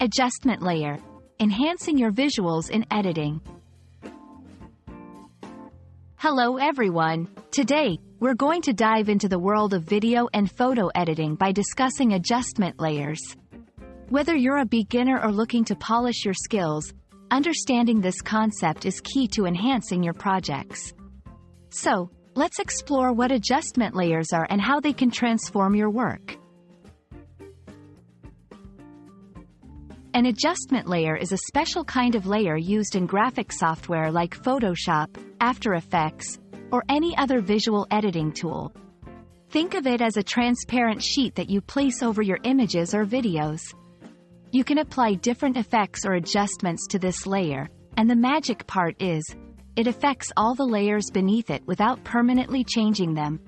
Adjustment layer, enhancing your visuals in editing. Hello everyone. Today, we're going to dive into the world of video and photo editing by discussing adjustment layers. Whether you're a beginner or looking to polish your skills, understanding this concept is key to enhancing your projects. So, let's explore what adjustment layers are and how they can transform your work. An adjustment layer is a special kind of layer used in graphic software like Photoshop, After Effects, or any other visual editing tool. Think of it as a transparent sheet that you place over your images or videos. You can apply different effects or adjustments to this layer, and the magic part is, it affects all the layers beneath it without permanently changing them.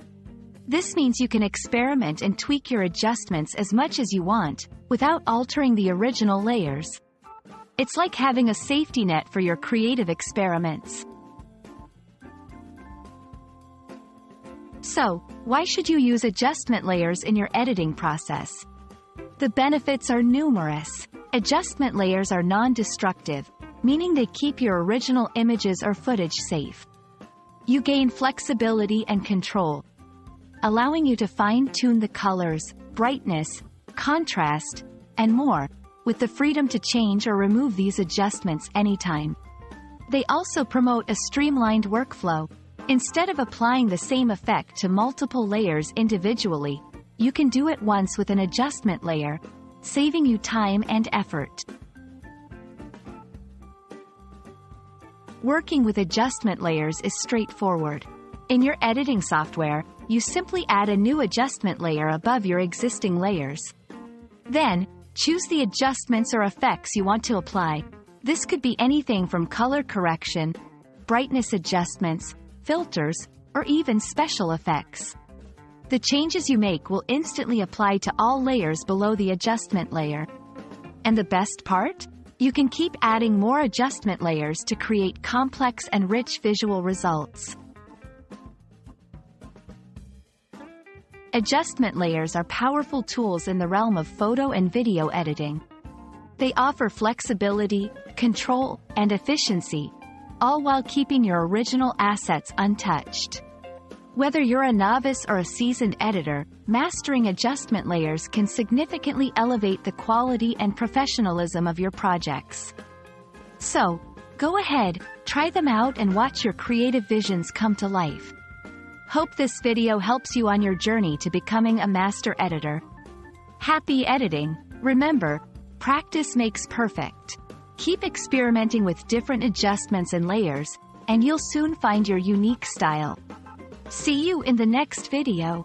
This means you can experiment and tweak your adjustments as much as you want, without altering the original layers. It's like having a safety net for your creative experiments. So, why should you use adjustment layers in your editing process? The benefits are numerous. Adjustment layers are non-destructive, meaning they keep your original images or footage safe. You gain flexibility and control, allowing you to fine-tune the colors, brightness, contrast, and more, with the freedom to change or remove these adjustments anytime. They also promote a streamlined workflow. Instead of applying the same effect to multiple layers individually, you can do it once with an adjustment layer, saving you time and effort. Working with adjustment layers is straightforward. In your editing software, you simply add a new adjustment layer above your existing layers. Then, choose the adjustments or effects you want to apply. This could be anything from color correction, brightness adjustments, filters, or even special effects. The changes you make will instantly apply to all layers below the adjustment layer. And the best part? You can keep adding more adjustment layers to create complex and rich visual results. Adjustment layers are powerful tools in the realm of photo and video editing. They offer flexibility, control, and efficiency, all while keeping your original assets untouched. Whether you're a novice or a seasoned editor, mastering adjustment layers can significantly elevate the quality and professionalism of your projects. So, go ahead, try them out and watch your creative visions come to life. Hope this video helps you on your journey to becoming a master editor. Happy editing! Remember, practice makes perfect. Keep experimenting with different adjustments and layers, and you'll soon find your unique style. See you in the next video.